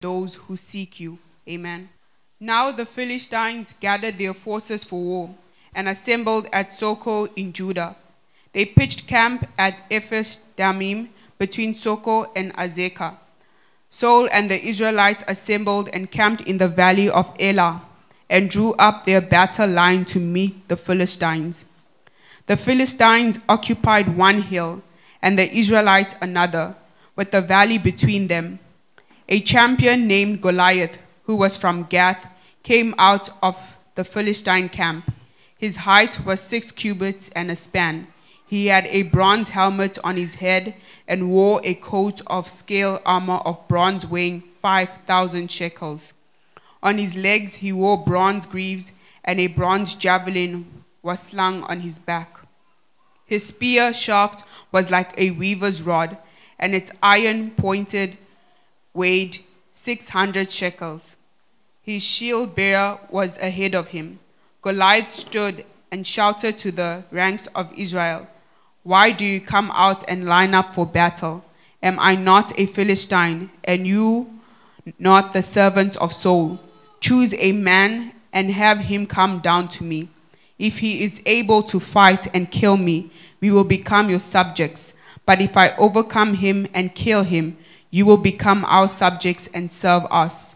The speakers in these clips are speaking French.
those who seek you. Amen. Now the Philistines gathered their forces for war and assembled at Soko in Judah. They pitched camp at Ephes Damim between Soko and Azekah. Saul and the Israelites assembled and camped in the valley of Elah and drew up their battle line to meet the Philistines. The Philistines occupied one hill and the Israelites another, with the valley between them. A champion named Goliath, who was from Gath, came out of the Philistine camp. His height was 6 cubits and a span. He had a bronze helmet on his head and wore a coat of scale armor of bronze weighing 5,000 shekels. On his legs he wore bronze greaves, and a bronze javelin was slung on his back. His spear shaft was like a weaver's rod, and its iron pointed weighed 600 shekels. His shield bearer was ahead of him. Goliath stood and shouted to the ranks of Israel, "Why do you come out and line up for battle? Am I not a Philistine, and you not the servant of Saul? Choose a man and have him come down to me. If he is able to fight and kill me, we will become your subjects. But if I overcome him and kill him, you will become our subjects and serve us."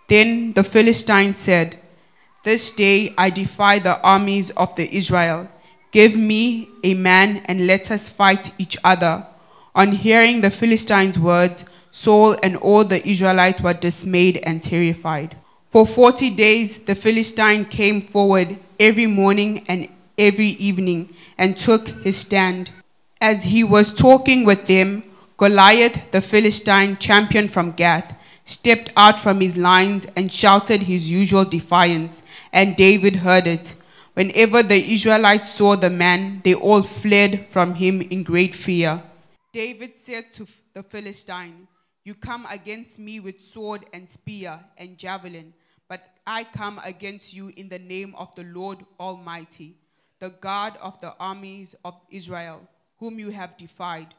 Then the Philistines said, "This day I defy the armies of the Israel. Give me a man and let us fight each other." On hearing the Philistines' words, Saul and all the Israelites were dismayed and terrified. For 40 days the Philistine came forward every morning and every evening and took his stand. As he was talking with them, Goliath, the Philistine champion from Gath, stepped out from his lines and shouted his usual defiance, and David heard it. Whenever the Israelites saw the man, they all fled from him in great fear. David said to the Philistine, "You come against me with sword and spear and javelin, but I come against you in the name of the Lord Almighty, the God of the armies of Israel, whom you have defied.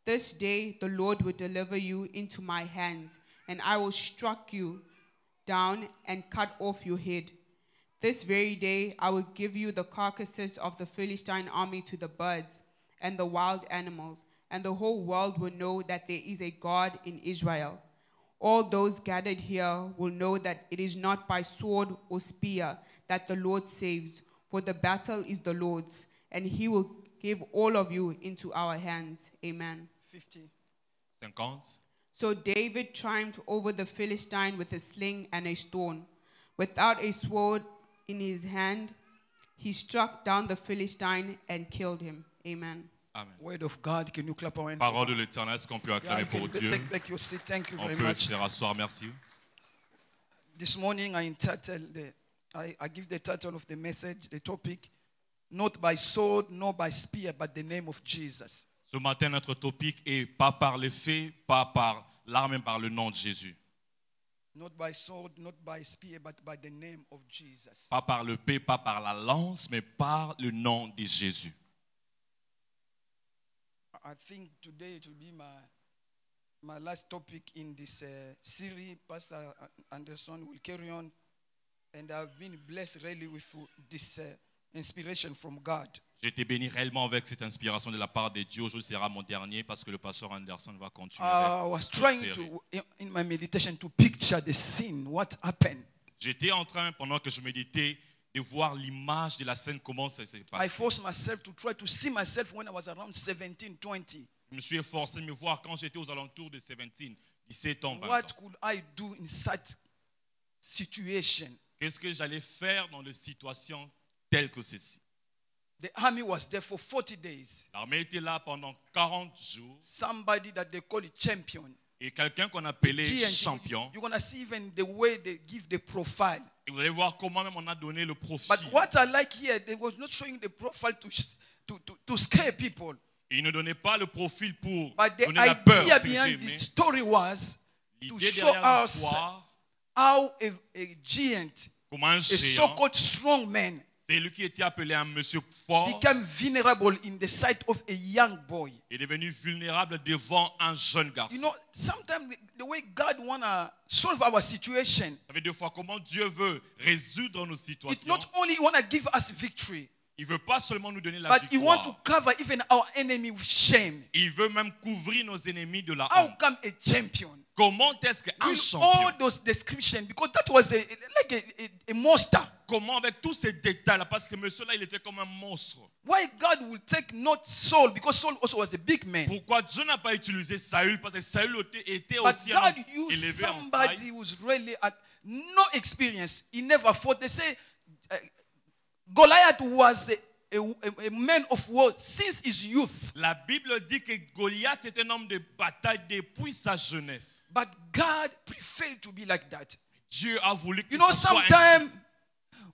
This day the Lord will deliver you into my hands, and I will strike you down and cut off your head. This very day I will give you the carcasses of the Philistine army to the birds and the wild animals, and the whole world will know that there is a God in Israel. All those gathered here will know that it is not by sword or spear that the Lord saves, for the battle is the Lord's, and he will give all of you into our hands." Amen. 50. So David triumphed over the Philistine with a sling and a stone. Without a sword in his hand, he struck down the Philistine and killed him. Amen. Amen. Word of God, can you clap our hands? Parole de l'Éternel, est-ce qu'on peut acclamer pour Dieu? Take back your seat. Thank you On very peut much. se rasseoir, merci. This morning I give the title of the message, the topic, "Not by sword, nor by spear, but the name of Jesus." Ce matin, notre topic est pas par l'effet, pas par l'arme, mais par le nom de Jésus. Not by sword, not by spear, but by the name of Jesus. Pas par l'épée, pas par la lance, mais par le nom de Jésus. I think today it will be my last topic in this series. Pastor Anderson will carry on, and I've been blessed really with this inspiration from God. J'ai été béni réellement avec cette inspiration de la part de Dieu. Aujourd'hui sera mon dernier parce que le pasteur Anderson va continuer. I was trying to, in my meditation, to picture the scene, what happened. J'étais en train, pendant que je méditais, de voir l'image de la scène, comment ça s'est passé. I forced myself to try to see myself when I was around 17, 20. Je me suis efforcé de me voir quand j'étais aux alentours de 17 ans, 20 What ans. could I do in such situation? Qu'est-ce que j'allais faire dans des situations telles que ceci? The army was there for 40 days. L'armée était là pendant 40 jours. Somebody that they call a champion. Et quelqu'un qu'on appelait GNT, champion. you're going to see even the way they give the profile. Et vous allez voir comment même on a donné le profil. But what I like here, they was not showing the profile to scare people. Et il ne donnait pas le profil pour But the donner la peur. idea behind the story was to L'idée show derrière us l'histoire, how a giant, comment un a géant, so-called strong man, C'est lui qui était appelé un monsieur fort. became vulnerable in the sight of a young boy. Il est devenu vulnérable devant un jeune garçon. You know, sometimes the way God wanna solve our situation, Ça fait 2 fois comment Dieu veut résoudre nos it's situations. not only He wanna give us victory, Il veut pas seulement nous donner la but He wants to victoire. cover even our enemy with shame. Il veut même couvrir nos ennemis de la How honte. come a champion? Comment est-ce qu'un With champion, all those descriptions, because that was a monster. comment avec tous ces détails-là, parce que monsieur-là, il était comme un monstre. Why God will take not Saul, because Saul also was a big man. Pourquoi Dieu n'a pas utilisé Saül? Parce que Saül était But aussi un God homme used élevé en somebody size. who's really no experience. He never fought. They say Goliath was a man of war since his youth. La Bible dit que Goliath est un homme de bataille depuis sa jeunesse. But God preferred to be like that. Dieu a voulu que You know, ça soit ainsi. sometimes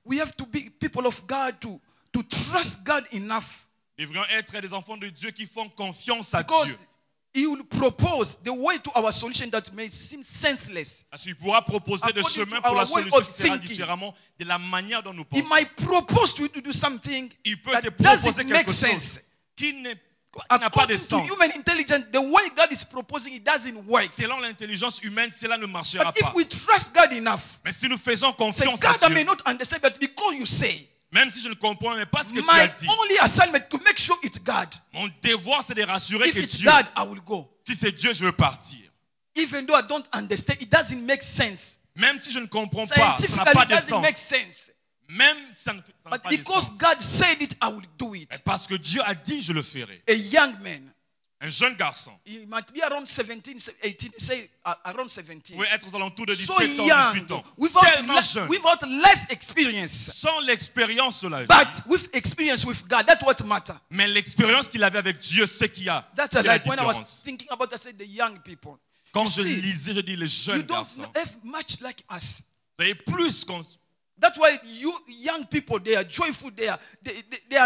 we have to be people of God to trust God enough. Nous devrions être des enfants de Dieu qui font confiance à Because Dieu. He will propose the way to our solution that may seem senseless. Parce qu'il pourra proposer des According chemins to pour la our way solution of qui sera thinking. différemment de la manière dont nous He pensons. might propose to you to do something Il peut that te doesn't proposer make quelque chose sense. qui n'a pas de According to sens. human intelligence, the way God is proposing, it doesn't work. Selon l'intelligence humaine, cela ne marchera But if pas. we trust God enough, Mais si nous faisons say, confiance God, à I may Dieu, not understand, but because you say, même si je ne comprends pas ce que tu as my dit, only assignment to make sure it's God. mon devoir c'est de rassurer If que it's Dieu, God, I will go. si c'est Dieu, je veux partir. Even though I don't understand, it doesn't make sense. Même si je ne comprends pas, ça n'a Scientifically, pas it de doesn't make sens. sense. Même si ça n'a But pas de because sens. God said it, I will do it. Mais parce que Dieu a dit, je le ferai. A young man, Un jeune garçon, he might be around 17, 18, say around 17. pouvait être aux alentours de 17 So ans, 18 young, ans. Tellement jeune. without life experience. Sans l'expérience de la vie. But with experience with God, that's what matters. Mais l'expérience qu'il avait avec Dieu, c'est qu'il y a That's il y a la like when I was différence. thinking about, I said the young people. Quand You je see, lisais, je dis les You jeunes don't garçons. have much like us. Vous avez plus qu'on... That's why you young people, they are joyful, they are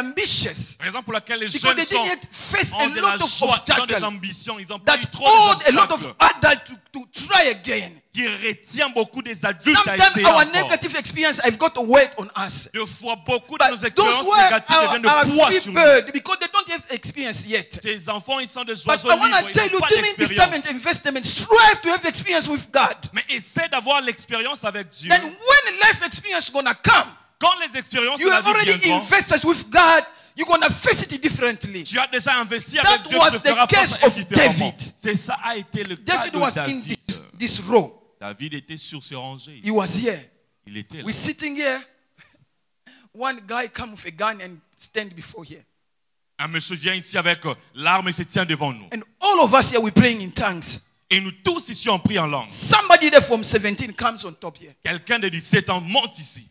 ambitious. Raison pour laquelle les Because jeunes they sont, didn't face a ont de la lot of joie, ils ont des obstacles ambitions, ils ont pas eu that trop hold a lot d'obstacles of adults to try again. qui retient beaucoup des adultes à Sometimes essayer our encore. negative experience have got to weight on us. Deux fois, beaucoup de nos But expériences those who are négatives deviennent de our poids free sur nous. bird, because they don't have experience yet. Ces enfants, ils sont des But oiseaux I want libres, to ils tell n'ont you, pas during this time and d'expérience. investment, strive to have experience with God. Mais essaie d'avoir l'expérience avec Dieu. Then when life experience is gonna come, Quand les expériences you de la have vie already viendront, invested with God, you're gonna face it differently. tu as déjà investi That avec Dieu, was tu le the feras case face à of différemment. David. C'est ça a été le cas David de was in David. this row. David était sur ses rangées. He was here. Il était là. We're sitting here. One guy come with a gun and stand before here. Un monsieur vient ici avec l'arme et se tient devant nous. And all of us here, we're praying in tongues. Et nous tous ici, on prie en langue. Somebody there from 17 comes on top here Quelqu'un de 17 ans monte ici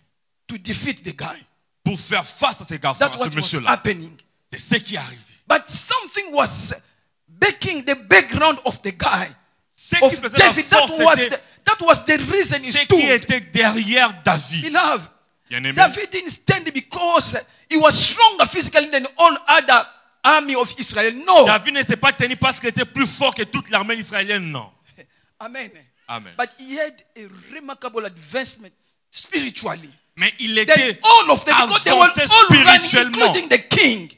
to defeat the guy. pour faire face à ces garçons, That's à what ce was monsieur-là. happening. C'est ce qui est arrivé. But something was baking the background of the guy. Ce Of qui faisait la David. That force, was the reason he ce qui stood. était derrière David. Beloved, Bien-aimé, David didn't stand because he was stronger physically than all other army of Israel. No. David ne s'est pas tenu parce qu'il était plus fort que toute l'armée israélienne, non. Amen. Amen. But he had a remarkable advancement spiritually. Mais il Then était all of them, because they were avancé all running, spirituellement. including the king.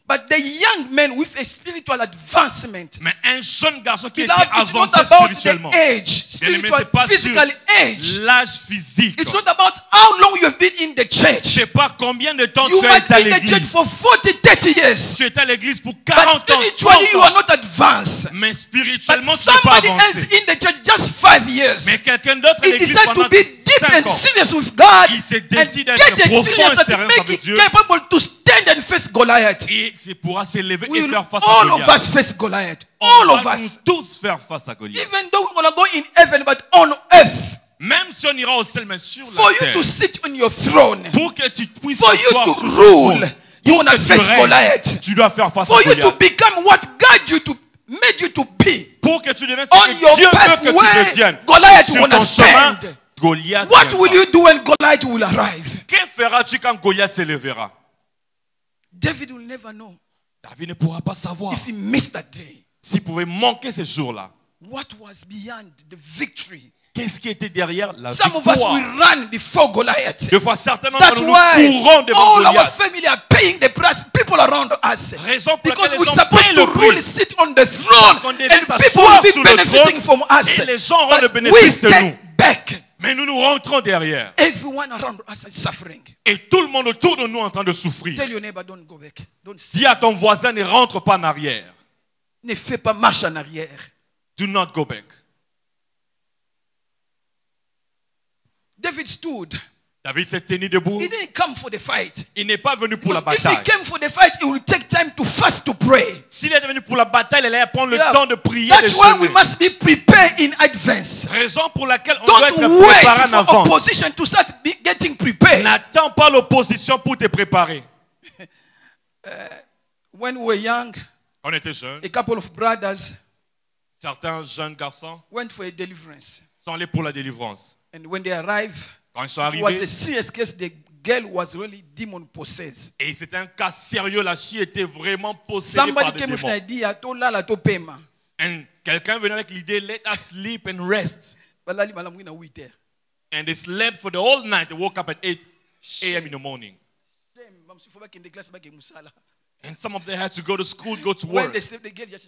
But the young man with a spiritual advancement. Mais un jeune garçon qui était Beloved, it's not avancé about spirituellement. the age, Bien-aimé, spiritual, c'est pas physical sur age. l'âge physique. It's not about how long you have been in the Je church. sais pas combien de temps You tu as might été à be in the church l'église. for 40, 30 years. Tu étais à l'église pour But 40 ans, spiritually, 30 you ans. are not advanced. Mais But spirituellement, tu n'es pas somebody else avancé. in the church just 5 years. Mais quelqu'un d'autre à He l'église decided pendant to be deep 5 and ans. serious with God Il s'est and décidé get d'être profond experience et that sérieux make avec it Dieu. capable to stand and face Goliath. Et c'est pourra s'élever We et will faire face à all of Goliath. us face Goliath. On All of va nous us. tous faire face à Goliath. Even though we're going to go in heaven, but on earth. Même si on ira au ciel, mais sur For la you terre. to sit on your throne. Pour que tu puisses For you t'asseoir to sur ton rule. trône. You Pour want to que tu face règnes, Goliath. tu dois faire face à For you to Goliath. become what God made you to be. Pour que tu deviennes On ce your que Dieu veut que pathway, tu deviennes. Goliath Sur will ton chemin, stand. Goliath What viendra. will you do when Goliath will arrive? Que feras-tu quand Goliath s'élèvera? David will never know David ne pourra pas savoir. if he missed that day. S'il pouvait manquer ce jour-là, What was beyond the victory qu'est-ce qui était derrière la Some of us victoire? will run before Goliath. Deux fois, certainement, That's nous why courons devant all our Goliath. family are paying the price. People around us. Raison pour Because laquelle we're les gens supposed paient to le rule, prix. sit on the throne, Parce qu'on devait and people s'asseoir will be sur le benefiting trône, from us. et les gens auront le But we bénéfice de nous. step back. Mais nous nous rentrons derrière. Everyone around us is suffering. Et tout le monde autour de nous est en train de souffrir. Tell your neighbor, don't go back. Don't Dis à ton voisin, ne rentre pas en arrière. ne fais pas marche en arrière. Do not go back. David stood. David s'est tenu debout. He didn't come for the fight. Il n'est pas venu pour la If he bataille. came for the fight, he will take time to fast, to pray. S'il est venu pour la bataille, il allait prendre le Yeah. temps de prier, de That's why we jeûner. must be prepared in advance. Raison pour laquelle on doit être Don't wait préparé en for avance. opposition to start getting prepared. N'attends pas l'opposition pour te préparer. When we were young, On était jeunes. a couple of brothers Certains jeunes garçons went for a deliverance. sont allés pour la délivrance. And when they arrived, Quand ils sont it was a arrivés, serious case. The girl was really demon possessed. et c'était un cas sérieux, la fille était vraiment possédée par Somebody des came with an démons. idea, to lala to pema. And quelqu'un venait avec l'idée, let us sleep and rest. Balali malamu ina 8 heures. And they slept for the whole night. They woke up at 8 a.m. in the morning. Damn, bamsifu bake in the class bake musala. And some of them had to go to school, go to When work. they slept, the girl just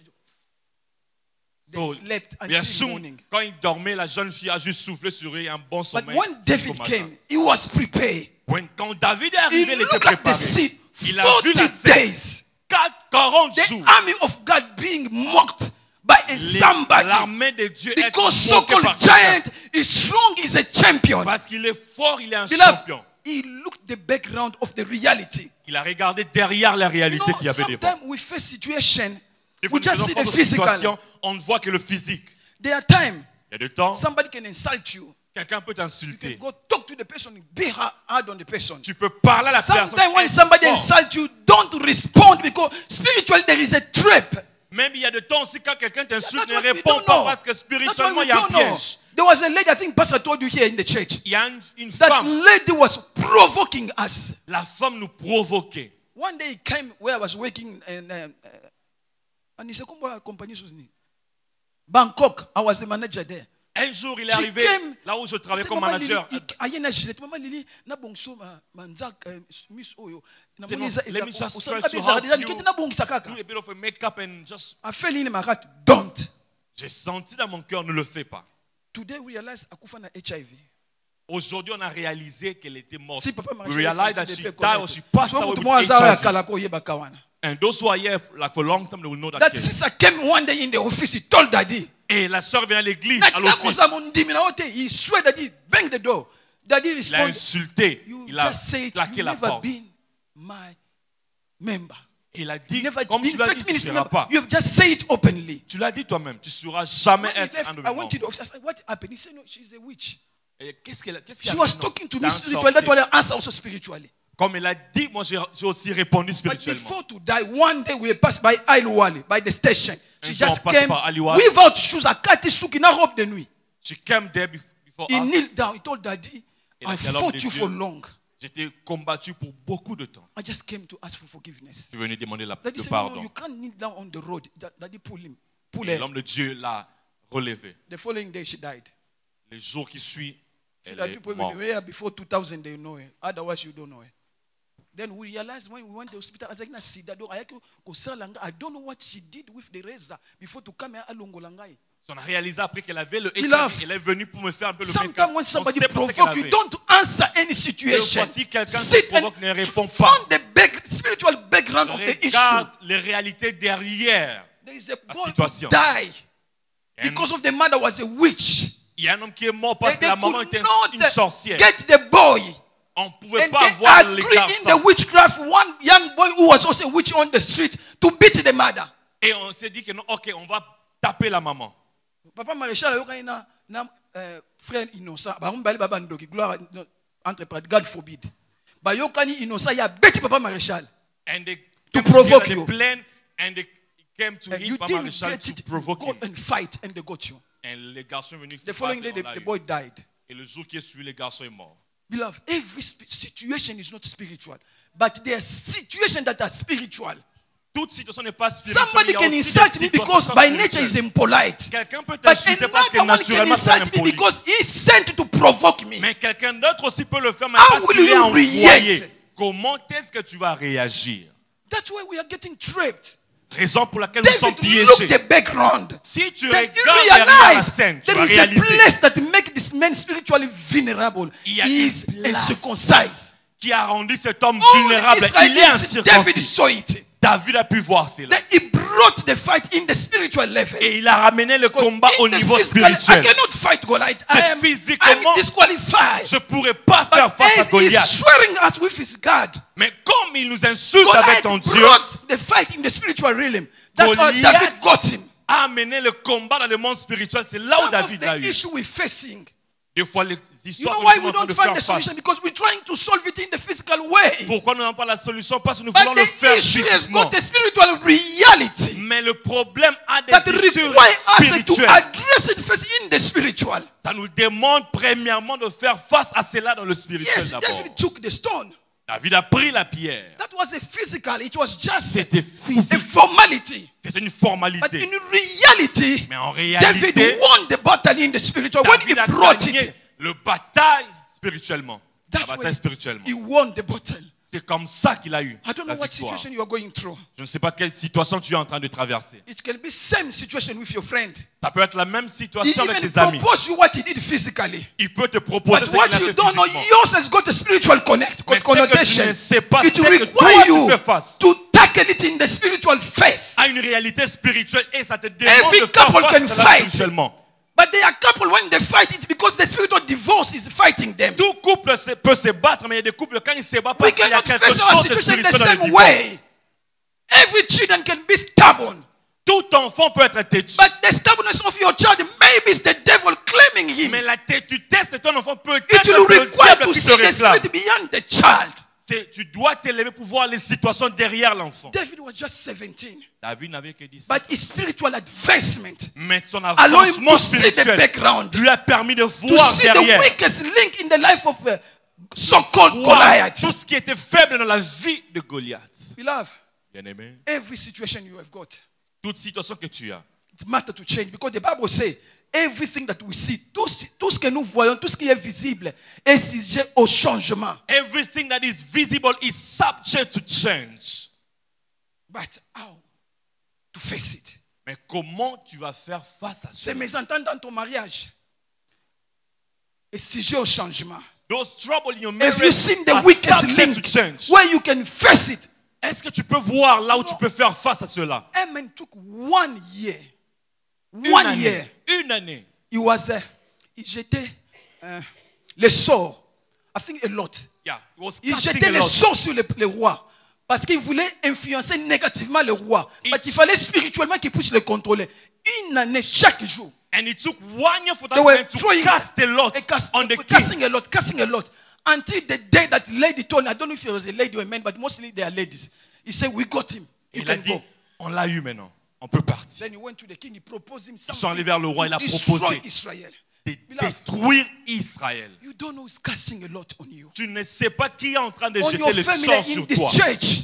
they So, slept bien until sûr, morning. quand il dormait, la jeune fille a juste soufflé sur eux un bon But sommeil. when David jusqu'au matin. came, he was prepared. Quand David est He arrivé, il était looked at the préparé. scene. Il a 40 vu la scène. days. 40 The jours. army of God being mocked by a somebody. L'armée de Dieu est Because moquée so-called par quelqu'un. giant is strong, is a champion. Parce qu'il est fort, il est un Beloved, champion. he looked the background of the reality. Il a regardé derrière la You réalité know, qu'il y avait devant. sometimes we face situation, Des fois, we nous just faisons see face the aux physical. situations, on ne voit que le physique. There are times Il y a des temps, somebody can insult you. quelqu'un peut You can t'insulter. go talk to the person, be hard on the person. Tu peux parler à la personne. Sometimes when être somebody fort. insults you, don't respond because spiritually there is a trap. Même il y a des temps aussi quand quelqu'un t'insulte, That's ne what we réponds don't pas know. parce que That's why spirituellement we il y a un don't know. piège. There was a lady, I think Pastor told you here in the church. Il y a une That femme. lady was provoking us. La femme nous provoquait. One day he came where I was working and he said, compagnie Bangkok. I was the manager there. Un jour, il est She arrivé came- là où je travaillais C'est comme Maman manager. Lili, ayena gilet. Maman Lili, na bongso manzak miss oyo. Na C'est moni non, let me just try to za help za you. nikete na bongisa kaka. Do a bit of a make-up and just. I fell in my heart. Don't. J'ai senti dans mon cœur, ne le fais pas. Today we realize akufa na HIV. Aujourd'hui, on a réalisé qu'elle était morte. Si papa We marchait, realized ça, that c'est she des died or she passed So away mutu with mwa zawa ya HIV. kala ko yeba kawana. And those who are here like for a long time, they will know that That case. sister came one day in the office. He told daddy. Et la sœur vient à l'église, Na à tika l'office. koza mundimi na wote. He swear daddy. Bang the door. Daddy Il a responded. insulté, You il a just say it. claqué You la never porte. been my member. Il a You dit, never comme been tu l'as dit, faith tu ne ministry seras member. pas. You have just say it openly. Tu l'as dit toi-même, tu ne sauras jamais When he être left, un de I mes went to the membres. office. I said, what happened? He said, no, she's a witch. Et qu'est-ce qui She a was fait? talking to Non, me d'un spiritually. That's sorcier. why I answer also spiritually. Comme il a dit, moi j'ai aussi répondu But spirituellement. before to die, one day we passed by Ailuwale, by the station. She Un jour, just on passe came par Ailuwale. without shoes, akati suki na robe de nuit. She came there before He us. kneeled down. He told daddy, Et la I dialogue fought de you Dieu. for long. J'étais combattu pour beaucoup de temps. I just came to ask for forgiveness. Je venais demander Daddy le said, no, pardon. you can't kneel down on the road. Daddy pull him. Pull Et her. l'homme de Dieu l'a relevé. The following day, she died. Les jours qui suivent, So elle that est people morte. were here before 2000, they know her. Otherwise, you don't know her. Then we realized when we went to the hospital, I was like, I don't know what she did with the razor before to come here. On a réalisé après qu'elle avait le Beloved, HIV, elle est venue pour me faire un peu le Sometimes make-up. when On somebody sait pas ce qu'elle provoke you, avait. don't answer any Des situation. fois, si quelqu'un te Sit and provoque, ne réponds pas. find the spiritual background of the issue. Regarde les réalités derrière. There is a la boy who situation. died Il y a un- because of the mother was a witch. il y a un homme qui est mort parce que They la maman could était not une sorcière. get the boy. On ne pouvait And pas they avoir les agree in the garçons. witchcraft. One young boy who was also a witch on the street to beat the mother. Et on s'est dit que non, ok, on va taper la maman. Papa Maréchal ayokani na frère innocent. Ba mbali baba ndoki gloire entre prêtre, God forbid. Ba yokani innocent ya beti Papa Maréchal. And they To came provoke together, you. they planned, and they came to And you hit Papa didn't Maréchal get to it. provoke Go him. and fight and they got you. Et les garçons sont venus se The following day, battre, on l'a the eu. boy died. Et le jour qui est suivi, le garçon est mort. Beloved, every situation is not spiritual, but there are situations that are spiritual. Toute situation n'est pas spirituelle. Somebody Il y a can aussi des insult me situations because by nature spirituelles. is impolite. Quelqu'un peut But t'insulter parce que another one can naturellement c'est insult me impoli. because he sent to provoke me. Mais quelqu'un d'autre aussi peut le faire, mais How parce will qu'il est you envoyé. react? Comment est-ce que tu vas réagir? That's why we are getting trapped. Raison pour laquelle nous sommes David, look piégés. the background. Si tu Then regardes you derrière la realize scène, tu there vas is a réaliser place that make this man spiritually vulnerable. il y a He is une place uncircumcised. qui a rendu cet homme All vulnérable. Israel Il est David incirconcis. saw it. David a pu voir cela. Then he brought the fight in the spiritual level. Et il a ramené le combat au In the niveau physical, I spirituel. cannot fight Goliath. Mais I'm physiquement, disqualified. je ne pourrais pas faire But face à as he's Goliath. swearing us with his God, Mais comme il nous insulte avec Goliath ton Dieu, brought the fight in the spiritual realm. That's how David Goliath got him. a amené le combat dans le monde spirituel. C'est là où Some of David l'a the eu. issue we're facing. Des fois, les You histoires know que why nous we sommes en train don't de find faire the face. solution? Because we're trying to solve it in the physical way. Pourquoi nous n'avons pas la solution? Parce que nous But voulons le faire the issue has physiquement. got a spiritual reality Mais le problème a that des issues require us to spirituelles. address it first in the spiritual. Ça nous demande premièrement de faire face à cela dans le spirituel Yes, d'abord. David took the stone. David a pris la pierre. That was a physical. It was just C'était a physique. formality. C'était une But formalité. in reality, Mais en David réalité, won the battle in the spiritual. When he David a brought gagné it, le bataille spirituellement. La that way, bataille spirituellement. he won the battle. C'est comme ça qu'il a eu I don't la know what victoire. situation you are going through. Je ne sais pas quelle situation tu es en train de traverser. It can be same situation with your friend. Ça peut être la même He situation avec even tes amis. proposed you what he did physically. Il peut te proposer But ce what qu'il a you fait don't know, physiquement. yours has got a spiritual connect, Mais ce que tu connotation. ne sais pas, It c'est que toi, requires tu you fais face to tackle it in the spiritual face. à une réalité spirituelle et ça te demande Every de faire couple face can à cela fight. spirituellement. But they are couple when they fight, it's because the spiritual divorce is fighting them. Tout couple peut se battre, mais il y a des couples quand ils se battent We parce qu'il y a cannot quelque face our chose de situation the spirituel dans le same divorce. way. Every children can be stubborn. Tout enfant peut être têtu. But the stubbornness of your child, maybe it's the devil claiming him. Mais la têtutesse de ton enfant peut It être will le require diable to qui see te the réclame. spirit beyond the child. Tu dois t'élever pour voir les situations derrière l'enfant. David was just 17. David n'avait que 17 But his spiritual advancement mais son allow him avancement to see the spirituel background, lui a permis de to voir see the derrière weakest link in the life of so-called voir Goliath. tout ce qui était faible dans la vie de Goliath. Beloved, Bien-aimé, every situation you have got, toute situation que tu as, it matters to change because the Bible says everything that we see, tout ce que nous voyons, tout ce qui est visible est sujet au changement. everything that is visible is subject to change. But how to face it? Mais comment tu vas faire face à Ces ça? mésententes dans ton mariage est sujet au changement. Those troubles in your Have marriage you seen the are weakest subject to link change. where you can face it? Est-ce que tu peux voir là où tu peux faire face à cela? Amen took 1 year. Une 1 année. year. Une année. He was, il jetait les sorts. I think a lot. Yeah, he was Il casting jetait a les lot. sorts sur les rois. Parce qu'il voulait influencer négativement le roi. Mais il fallait spirituellement qu'il puisse le contrôler. 1 année, chaque jour. And it took 1 year for that They were man to throwing cast a lot on the king. casting a lot. Until the day that lady told me, I don't know if it was a lady or a man, but mostly they are ladies. He said, we got him. You Il a can dit, go. on l'a eu maintenant. On peut partir. Then he went to the king, he proposed him Ils sont something allés vers le roi, il a to destroy proposé Israel. de Beloved, détruire Israël. you don't know it's casting a lot on you. Tu ne sais pas qui est en train de On jeter your le family sort in sur this toi. church,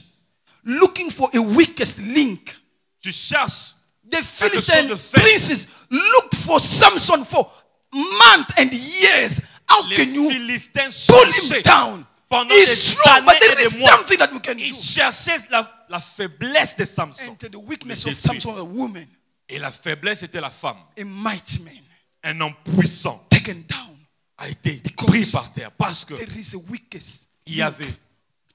looking for a weakest link. Tu cherches The quelque chose Philistine de faible. princes looked for Samson for months and years. How Les can you Philistins pull him cherchaient down? pendant He's des strong, but années there et is des mois. something that we can Ils do. cherchaient la faiblesse de Samson. And the weakness Le of détruire. Samson, a woman, Et la faiblesse était la femme. a mighty man, Un homme puissant taken down. a été Because pris par terre parce que There is a weakest il y avait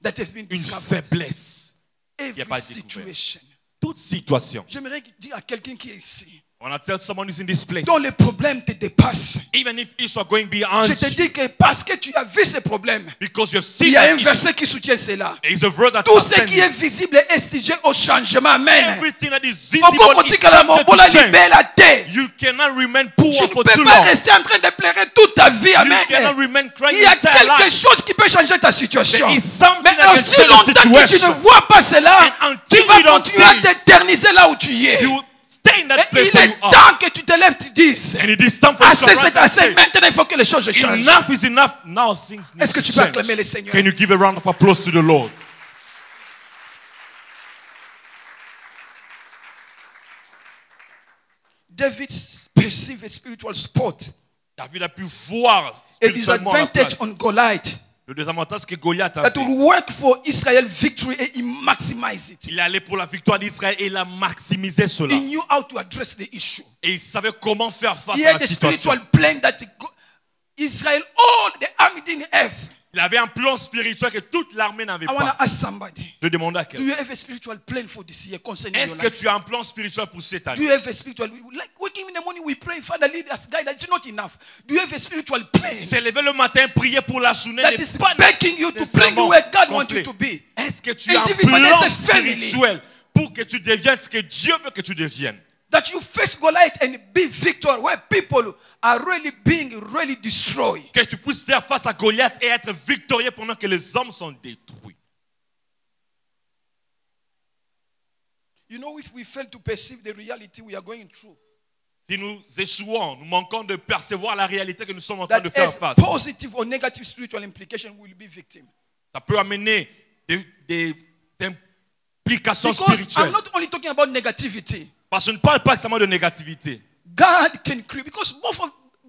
that has been une discovered. faiblesse. a Every pas été découvert. situation. Toute situation. J'aimerais dire à quelqu'un qui est ici, I want to tell someone who's in this place. dont les problèmes te dépassent. Even if issues are going beyond Je te you, dis que parce que tu as vu ces problèmes, because you've il seen y a un that issue, verset qui soutient cela. there is a word that Tout ce sustains qui est you. visible est sujet au changement. Amen. Everything that is Oko visible is motika la subject mombola to change. libela te. You cannot remain poor Tu ne for peux too pas long. rester en train de pleurer toute ta vie. You Amen. cannot remain crying Il y a your entire quelque life. chose qui peut changer ta situation. There is something Mais that can aussi change longtemps the que tu ne situation. vois pas cela, And tu until vas you don't continuer à see it, t'éterniser là où tu es. You stay in that Et place il where est you are. temps que tu te lèves, tu dises, And it is time for you to assez c'est rise and assez, say, maintenant il faut que les choses changent. enough is enough. Now things need Est-ce que to tu peux change. acclamer le Seigneur? Can you give a round of applause to the Lord? David perceived a spiritual spot, David a pu voir a spirituellement la disadvantage place. on Goliath Le désavantage que Goliath a that fait. will work for Israel victory and he maximized it. Il est allé pour la victoire d'Israël et il a maximisé cela. He knew how to address the issue. Et il savait comment faire face He à had la a situation. spiritual plan that Israel, all the army didn't have. Il avait un plan spirituel que toute l'armée n'avait I want to pas. ask somebody, Je demande à do quelqu'un. you have a spiritual plan for this year concerning your Est-ce que life? tu as un plan spirituel pour cette Do année? you have a spiritual, like waking in the morning we pray, Father lead us, guide us, it's not enough. Do you have a spiritual plan C'est lever le matin, prier pour la journée that n'est is pas begging you to bring nécessairement you where God wants you complet. to be? Est-ce que tu as un Individually, plan as a family. spirituel pour que tu deviennes ce que Dieu veut que tu deviennes? That you face Goliath and be victor where people are really being really destroyed. Que tu puisses faire face à Goliath et être victorieux pendant que les hommes sont détruits. You know, if we fail to perceive the reality we are going through, Si nous échouons, nous manquons de percevoir la réalité que nous sommes en train that de faire has face. positive or negative spiritual implication, we will be victim. Ça peut amener des implications Because I'm spirituelles. not only talking about negativity. Parce que je ne parle pas seulement de négativité. God can create, because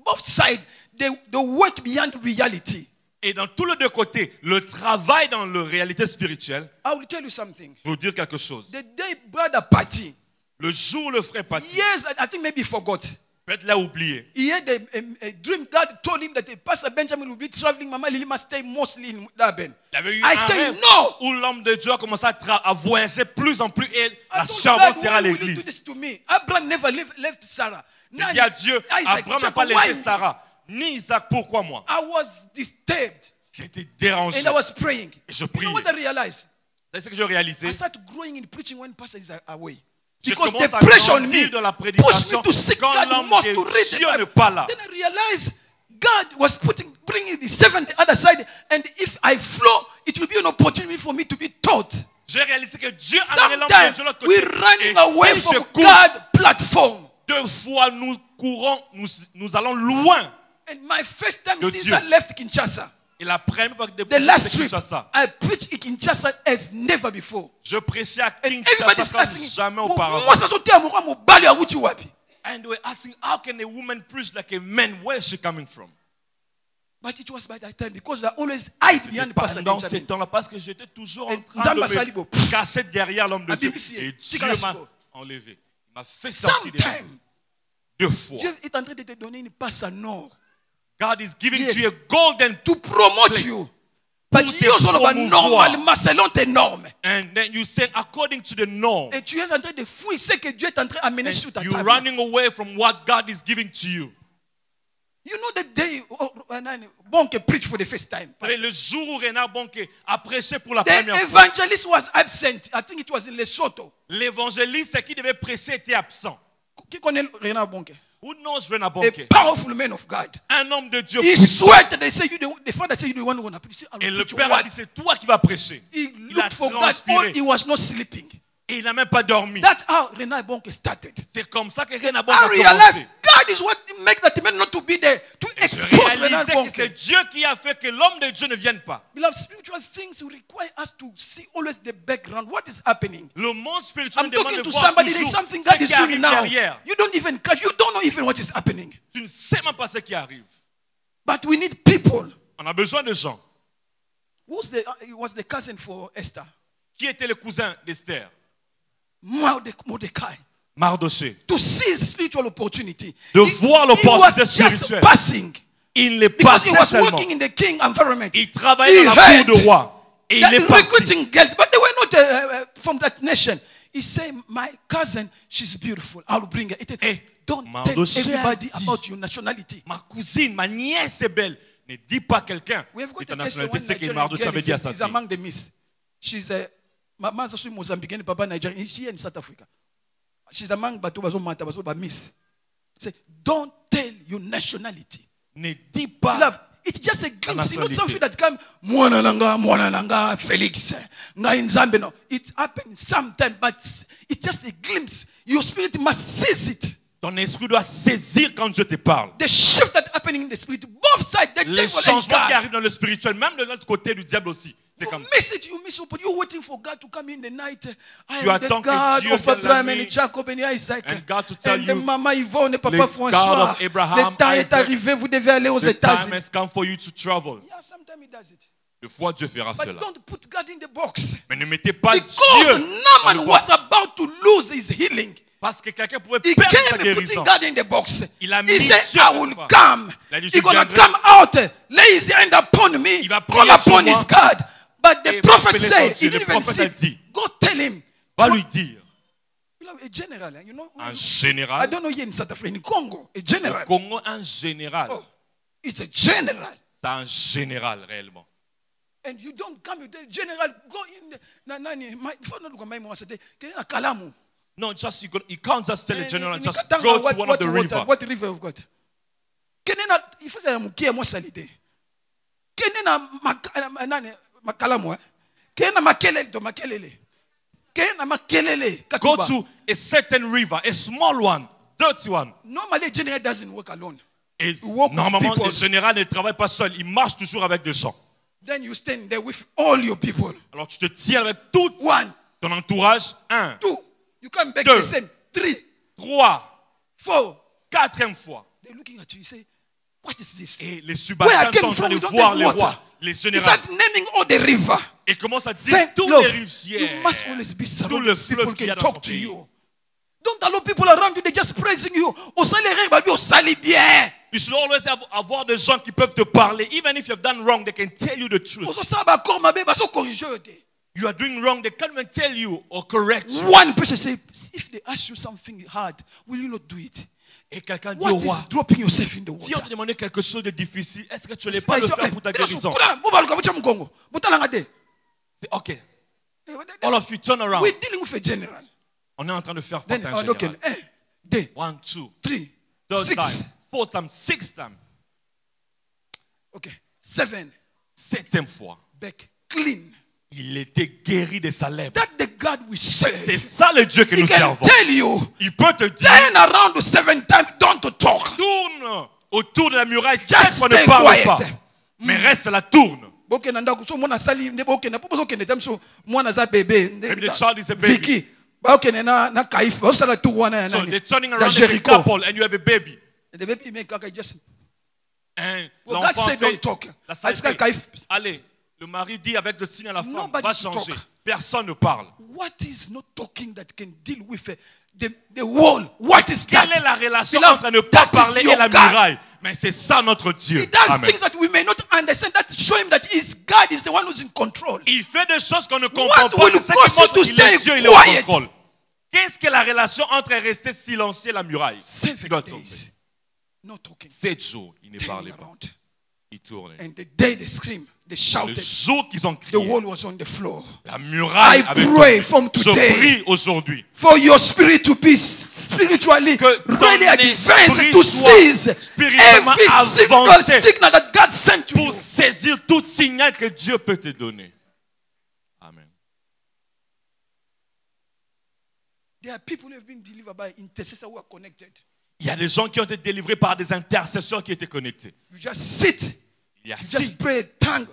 both sides, they work beyond reality. Et dans tous les deux côtés, le travail dans la réalité spirituelle, I will tell you something. je vais vous dire quelque chose. The day brother party, Le jour où le frère partit, yes, I think maybe he forgot. peut-être l'a oublié. He had a dream. God told him that Pastor Benjamin will be traveling. Mama Lily must stay mostly in Durban. Il avait eu I un say rêve no. où l'homme de Dieu a commencé à voyager plus en plus et I la told servante God, sera à why will you do l'église. this to me? Abraham never left Sarah. J'ai dit à Dieu, Isaac, Abraham n'a Jacob, pas laissé why? Sarah, ni Isaac, pourquoi moi? I was disturbed J'étais dérangé. and I was praying. Et je You know priais. what I realized? C'est ce que j'ai réalisé. I started growing in preaching when pastor is away. Je Because commence the à pressure on me grandir dans la pushed prédication me to seek quand God l'homme most de to read the Dieu n'est Bible. pas là. Then I realized God was bringing the seven the other side, and if I flow, it will be an opportunity for me to be taught. J'ai réalisé que Dieu a amené l'homme de Sometimes Dieu de l'autre côté. we're running Et away si from je cours God platform. 2 fois, nous courons, nous allons loin. And my first time De since Dieu. I left Kinshasa, Et la première fois que the depuis last que trip, Kinshasa, I preached in Kinshasa as never before. je prêchais à And Kinshasa everybody's comme asking, jamais auparavant. And they were asking, how can a woman preach like a man? Where is she coming from? But it was by that time because I always hide behind Pastor Pendant ces Benjamin. temps-là, parce que j'étais toujours en Et train de Nzamba Salibo. me cacher derrière l'homme de Dieu. Abimisi, Et Tikala Dieu m'a Siko. enlevé. Il m'a fait sortir des Sometime, 2 fois. Dieu est en train de te donner une passe en or God is giving Yes. to you a golden to promote place. you. But Pour te you solo ba promouvoir. normalement selon tes normes. And then you say according to the norm. Et tu es en train de fouiller ce que Dieu est en train d'amener sur ta And you're table. running away from what God is giving to you. You know the day Bonke preached for the first time. Vous savez, le jour où Renard Bonke a prêché pour la The première fois, evangelist was absent. I think it was in Lesotho. l'évangéliste qui devait prêcher était absent. Qui connaît Renard Bonke? Who knows Renard A Bonke? powerful man of God. Un homme de Dieu He puissant. sweated. They say, the father said, you the one who want to preach. He said, I Et will le preach père a what? dit, c'est toi qui vas prêcher. He Il a looked for God. transpiré. Oh, he was not sleeping. Et il n'a même pas dormi. That's how Renard Bonke started. C'est comme ça que Renard Bonke I a realized commencé. God is what makes that man not to be there to Et je expose Renard réalisais que c'est Bonke. Dieu qui a fait que l'homme de Dieu ne vienne pas. Beloved, spiritual things require us to see always the background. What is happening? Le monde spirituel I'm demande talking de to voir somebody. There's toujours something ce God qui is doing arrive now. derrière. You don't even catch. You don't know even what is happening. Tu ne sais même pas ce qui arrive. But we need people. On a besoin de gens. He was the cousin for Esther. Qui était le cousin d'Esther? Mordecai. Mardoché. To seize spiritual opportunity. De He- voir he l'opportunité was just spirituelle. passing. Il n'est pas Because he was seulement. working in the king environment. Il travaillait He dans la heard cour de roi. Et il that est parti. recruiting girls, but they were not from that nation. He said, my cousin, she's beautiful. I'll bring her. He said, Eh, don't tell Mardoché a everybody dit, about your nationality. Ma cousine, ma nièce est belle. Ne dis pas à quelqu'un We have got de ta a case of nationalité. one C'est que Nigerian Mardoché girl avait dit à sa is fille. among the miss. She's a mama's also Mozambican, papa Nigerian. She's here in South Africa. She's among Batubazo miss. Say, don't tell your nationality. Ne dis pas. Love, it's just a glimpse. You know nationalité. something that come Mwana Felix. Nga in Zambia. No. It happens sometime, but it's just a glimpse. Your spirit must seize it. Ton esprit doit saisir quand Dieu te parle. The shift that's happening in the spirit, both sides, the Les devil and changements qui God. arrivent dans le spirituel, même de l'autre côté du diable aussi. C'est comme you miss it. You're waiting for God to come in the night. I Tu am the attends que God Dieu of vienne la Abraham nuit, and Jacob and Isaac. and God to tell And you, Maman Yvonne et Papa God François. of Abraham, Le temps est Isaac, arrivé, vous devez aller aux the time États-Unis. has come for you to travel. Yeah, sometimes he does it. Des fois, Dieu fera But cela. don't put God in the box. Mais ne mettez pas Because Dieu dans Naaman le was box. about to lose his healing. Parce que quelqu'un pouvait He perdre sa came and putting guérison. God in the box. Il a He mis said, Dieu I dans will le box. come. Il a dit, He's je gonna viendrai. come out, lay his hand upon me, Il va call prier sur upon moi. his God. But the Et prophet appeler son said, Dieu. he Le didn't even prophète see. a dit, Go tell him. va lui dire, You know, a general, you know. en I général, don't know here in South Africa, in Congo, a general. au Congo, en général, Oh, it's a general. c'est en général réellement. And you don't come, you tell general, go in the, before not go my mom said, Kalamu. No, just you can't just tell a general, In just Katanga, go to one of the water, river. what river you've got? Kenena, if I am kia mo salite. Kenena makalamu. Kenena makelele to makelele. Kenena makelele. Go Katuba. to a certain river, a small one, dirty one. Normally, a general doesn't work alone. Et Walk with normalement, people. le général ne travaille pas seul, il marche toujours avec des gens. Then you stand there with all your people. Alors tu te tiens avec tout One, ton entourage. 1, two, you come back Deux. the same. 3, 3, 4. 4e fois. They're looking at you, you say, what is this? Et les Where I subalternes came sont en train from, de we don't voir have les water. rois, les You généraux. start naming all the river. Et commence à dire Then, tous love, les rivières. you must always be Tout le surrounded with fleuve people qu'il y a can dans son talk to pays. you. Don't allow people around you, they're just praising you. Au salaire, bah, au salaire bien. You should always avoir des gens qui peuvent te parler. Even if you've done wrong, they can tell you the truth. Au ça, bah, corps, ma bé, bah, so corriger. You are doing wrong, they can't even tell you or correct you. One person say, if they ask you something hard, will you not do it? Et quelqu'un dit What au is roi, dropping yourself in the si on water? te demandait quelque chose de difficile, est-ce que tu n'allais pas le faire pour ta guérison? C'est ok. All of you turn around. We're dealing with a general. On est en train de faire face Then, à un okay, général. 2, 1, 2, 3, 3rd 6. time, 4th time, 6th time. Okay, 7. 7e fois. Back clean. Il était guéri de sa lèpre. That the God we serve. C'est ça le Dieu que He nous can servons. tell you, Il peut te dire, turn around the 7 times, don't talk. tourne autour de la muraille, Just 7 fois ne stay parle quiet. pas. Mais reste là, tourne. Okay, nanda so mwana sali ne okay na popo okay ne so mwana za bebe. Maybe the child is a baby. Vicky. Ba okay na kaif. Ba sala tu wana So na. they're turning around as a Jericho. couple and you have a baby. The baby make kaka just. And Well, God l'enfant said fait, don't talk. la femme Aska fait, kaif. allez, le mari dit avec le signe à la femme, Nobody va to changer. talk. Personne ne parle. What is not talking that can deal with the wall? What is that? Quelle est la relation Beloved, entre ne pas that is parler your et la God. muraille? Mais c'est ça notre Dieu. He does Amen. things that we may not understand that show him that his God is the one who's in control. Il fait des choses qu'on ne comprend What pas. will C'est ça cause qui montre you to qu'il est stay Dieu, il est au quiet? contrôle. Qu'est-ce que la relation entre rester silencieux et la muraille? 7 doit tomber. days, no talking. 7 jours, il ne Turning parlait pas. around. Il tournait. And the day they screamed, they Le shouted, jour qu'ils ont the crié, wall was on the floor. la muraille I avait pray tombé. from Je today prie aujourd'hui for your spirit to be spiritually que ton really advanced esprit to soit seize spirituellement every single avancé signal that God sent to pour you. saisir tout signal que Dieu peut te donner. Amen. There are people who have been delivered by intercessors who are connected. Il y a des gens qui ont été délivrés par des intercesseurs qui étaient connectés. You just sit, Il y a you just six. pray, tongue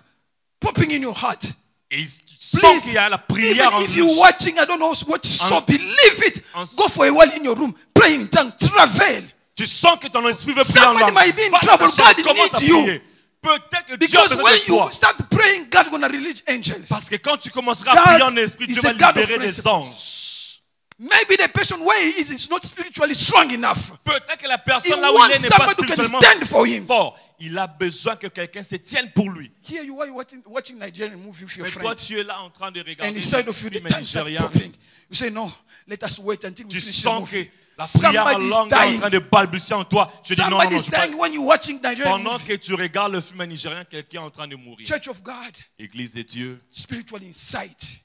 popping in your heart. Et tu sens Please, qu'il y a la prière en even if you're nous. watching, I don't know what you saw, believe it. en- Go for a while in your room, pray in tongue, travel. Tu sens que ton esprit veut prier en Somebody langue. might be in Va trouble. dans ta chambre, God commence à needs you. prier. Peut-être que Dieu a Because besoin when de toi. you start praying, God gonna release angels. Parce que quand tu commenceras à God prier en esprit, is Dieu a va God of libérer des principles. anges. Maybe the person where he is not spiritually strong enough. Peut-être que la He personne là où il wants est n'est pas somebody who can spirituellement stand for him. fort. Il a besoin que quelqu'un se tienne pour lui. Here you are watching Nigerian movie with your Mais toi, friend. tu es là en train de regarder And inside of you, the film tongue start nigérien. popping. You say, no, let us wait until we Tu finish the sens que movie. la prière en Somebody is langue est en dying. train de balbutier en toi. Tu dis non, non, Somebody non. is je peux dying pas. when you're watching Nigerian Pendant movie. que tu regardes le film nigérien, quelqu'un est en train de mourir. Church of God, Église de Dieu, spiritual insight.